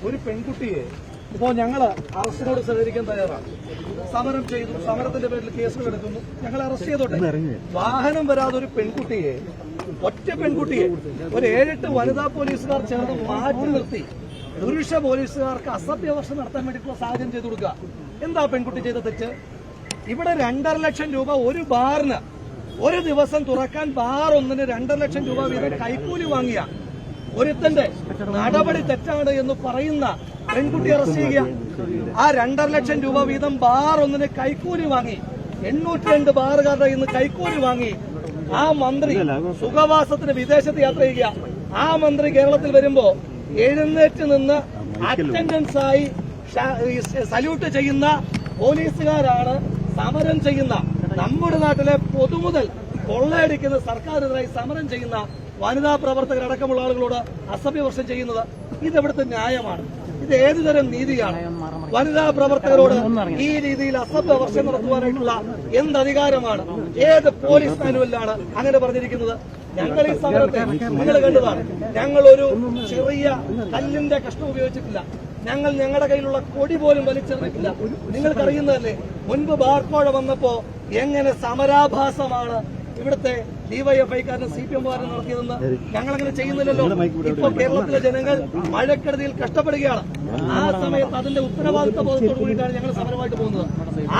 ഒരു പെൺകുട്ടിയെ ഇപ്പോൾ ഞങ്ങൾ അറസ്റ്റിനോട് സഹകരിക്കാൻ തയ്യാറാണ്. സമരം ചെയ്തു, സമരത്തിന്റെ പേരിൽ കേസുകൾ എടുക്കുന്നു, ഞങ്ങൾ അറസ്റ്റ് ചെയ്തോട്ടെ. വാഹനം വരാതെ ഒരു പെൺകുട്ടിയെ, ഒറ്റ പെൺകുട്ടിയെ ഒരു 7-8 വനിതാ പോലീസുകാർ ചേർന്ന് മാറ്റി നിർത്തി പുരുഷ പോലീസുകാർക്ക് അസഭ്യവർഷം നടത്താൻ വേണ്ടിയിട്ടുള്ള സാഹചര്യം ചെയ്തു കൊടുക്കുക. എന്താ പെൺകുട്ടി ചെയ്ത തെറ്റ്? ഇവിടെ 2.5 ലക്ഷം രൂപ ഒരു ബാറിന് ഒരു ദിവസം തുറക്കാൻ ബാർ ഒന്നിന് 2.5 ലക്ഷം രൂപ വീതം കൈക്കൂലി വാങ്ങിയ ഒരുത്തന്റെ നടപടി തെറ്റാണ് എന്ന് പറയുന്ന പെൺകുട്ടി അറസ്റ്റ് ചെയ്യുക. ആ 2.5 ലക്ഷം രൂപ വീതം ബാർ ഒന്നിന് കൈക്കൂലി വാങ്ങി 802 ബാറുകാരുടെ ഇന്ന് കൈക്കൂലി വാങ്ങി ആ മന്ത്രി സുഖവാസത്തിന് വിദേശത്ത് യാത്ര ചെയ്യുക. ആ മന്ത്രി കേരളത്തിൽ വരുമ്പോ എഴുന്നേറ്റ് നിന്ന് അറ്റൻഡൻസ് ആയി സല്യൂട്ട് ചെയ്യുന്ന പോലീസുകാരാണ് സമരം ചെയ്യുന്ന നമ്മുടെ നാട്ടിലെ പൊതുമുതൽ കൊള്ളയടിക്കുന്ന സർക്കാരിനെതിരായി സമരം ചെയ്യുന്ന വനിതാ പ്രവർത്തകരടക്കമുള്ള ആളുകളോട് അസഭ്യവർഷം ചെയ്യുന്നത്. ഇതെവിടുത്തെ ന്യായമാണ്? ഇത് ഏതുതരം നീതിയാണ്? വനിതാ പ്രവർത്തകരോട് ഈ രീതിയിൽ അസഭ്യവർഷം നടത്തുവാനായിട്ടുള്ള എന്ത് അധികാരമാണ്? ഏത് പോലീസ് മാനുവലിലാണ് അങ്ങനെ പറഞ്ഞിരിക്കുന്നത്? ഞങ്ങൾ ഈ സമരത്തെ നിങ്ങൾ കണ്ടതാണ്. ഞങ്ങൾ ഒരു ചെറിയ കല്ലിന്റെ കഷ്ണം ഉപയോഗിച്ചിട്ടില്ല. ഞങ്ങൾ ഞങ്ങളുടെ കയ്യിലുള്ള കൊടി പോലും വലിച്ചെറിഞ്ഞിട്ടില്ല. നിങ്ങൾക്കറിയുന്നതല്ലേ മുൻപ് ബാർക്കോഴ വന്നപ്പോ എങ്ങനെ സമരാഭാസമാണ് ഇവിടുത്തെ ഡിവൈഎഫ്ഐക്കാരനും CPM-കാരനും നടത്തിയതെന്ന്. ഞങ്ങളങ്ങനെ ചെയ്യുന്നില്ലല്ലോ. ഇപ്പൊ കേരളത്തിലെ ജനങ്ങൾ മഴക്കെടുതിയിൽ കഷ്ടപ്പെടുകയാണ്. ആ സമയത്ത് അതിന്റെ ഉത്തരവാദിത്ത ബോധത്തോടു കൂടിയിട്ടാണ് ഞങ്ങൾ സമരമായിട്ട് പോകുന്നത്.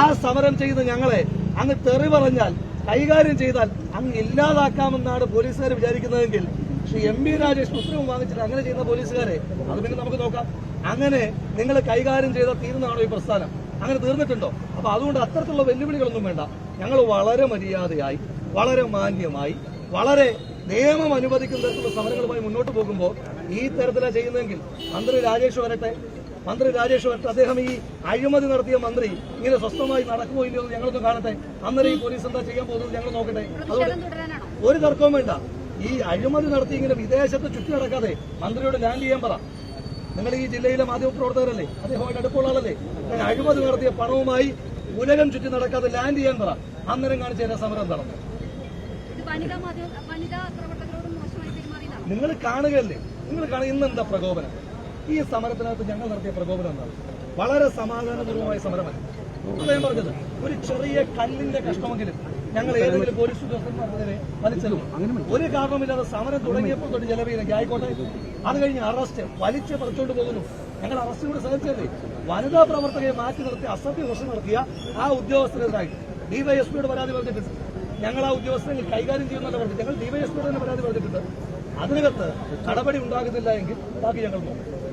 ആ സമരം ചെയ്ത് ഞങ്ങളെ അങ്ങ് തെറി പറഞ്ഞാൽ, കൈകാര്യം ചെയ്താൽ അങ്ങ് ഇല്ലാതാക്കാമെന്നാണ് പോലീസുകാർ വിചാരിക്കുന്നതെങ്കിൽ ശ്രീ MP രാജേഷ് ഉത്തരവ് വാങ്ങിച്ചിട്ട് അങ്ങനെ ചെയ്യുന്ന പോലീസുകാരെ അത് പിന്നെ നമുക്ക് നോക്കാം. അങ്ങനെ നിങ്ങൾ കൈകാര്യം ചെയ്താൽ തീർന്നതാണോ ഈ പ്രസ്ഥാനം? അങ്ങനെ തീർന്നിട്ടുണ്ടോ? അപ്പൊ അതുകൊണ്ട് അത്തരത്തിലുള്ള വെല്ലുവിളികളൊന്നും വേണ്ട. ഞങ്ങൾ വളരെ മര്യാദയായി, വളരെ മാന്യമായി, വളരെ നിയമം അനുവദിക്കുന്ന തരത്തിലുള്ള സമരങ്ങളുമായി മുന്നോട്ട് പോകുമ്പോൾ ഈ തരത്തിലാണ് ചെയ്യുന്നതെങ്കിൽ മന്ത്രി രാജേഷ് വരട്ടെ. അദ്ദേഹം ഈ അഴിമതി നടത്തിയ മന്ത്രി ഇങ്ങനെ സ്വസ്ഥമായി നടക്കുമോ ഇല്ലയോ എന്ന് ഞങ്ങളൊന്ന് കാണട്ടെ. അന്നേരം ഈ പോലീസ് എന്താ ചെയ്യാൻ പോകുന്നത് ഞങ്ങൾ നോക്കട്ടെ. അതുകൊണ്ട് ഒരു തർക്കവും വേണ്ട. ഈ അഴിമതി നടത്തി ഇങ്ങനെ വിദേശത്ത് ചുറ്റി നടക്കാതെ മന്ത്രിയോട് ലാൻഡ് ചെയ്യാൻ പറ. നിങ്ങൾ ഈ ജില്ലയിലെ മാധ്യമപ്രവർത്തകരല്ലേ, അദ്ദേഹമായിട്ട് അടുപ്പുള്ള ആളല്ലേ? അഴിമതി നടത്തിയ പണവുമായി ഉലകം ചുറ്റി നടക്കാതെ ലാൻഡ് ചെയ്യാൻ പറ. അന്നേരം കാണിച്ച സമരം നടന്നു. നിങ്ങൾ കാണുകയല്ലേ, ഇന്നെന്താ പ്രകോപനം? ഈ സമരത്തിനകത്ത് ഞങ്ങൾ നടത്തിയ പ്രകോപനം എന്താണ്? വളരെ സമാധാനപൂർവമായ സമരമല്ല. ഞാൻ പറഞ്ഞത് ഒരു ചെറിയ കല്ലിന്റെ കഷ്ണമെങ്കിലും ഞങ്ങൾ ഏതെങ്കിലും പോലീസ് ഉദ്യോഗസ്ഥന്മാരെ വലിച്ചെല്ലും. ഒരു കാരണമില്ലാതെ സമരം തുടങ്ങിയപ്പോൾ തൊട്ട് ജലവീനൊക്കെ ആയിക്കോട്ടെ. അത് കഴിഞ്ഞ് അറസ്റ്റ് വലിച്ച് പറിച്ചുകൊണ്ട് പോകുന്നു. ഞങ്ങൾ അറസ്റ്റിനോട് സഹിച്ചല്ലേ? വനിതാ പ്രവർത്തകരെ മാറ്റി നിർത്തി അസഭ്യവർഷം നടത്തിയ ആ ഉദ്യോഗസ്ഥരെതിരായി ഡിവൈഎസ്പിയോട് പരാതി പറഞ്ഞിട്ടുണ്ട്. ഞങ്ങൾ ആ ഉദ്യോഗസ്ഥരെ കൈകാര്യം ചെയ്യുന്നതല്ല പറഞ്ഞു. ഞങ്ങൾ ഡിവൈഎസ്പിയോട് തന്നെ പരാതി പറഞ്ഞിട്ടുണ്ട്. അതിനകത്ത് നടപടി ഉണ്ടാകുന്നില്ല എങ്കിൽ ബാക്കി ഞങ്ങൾ നോക്കും.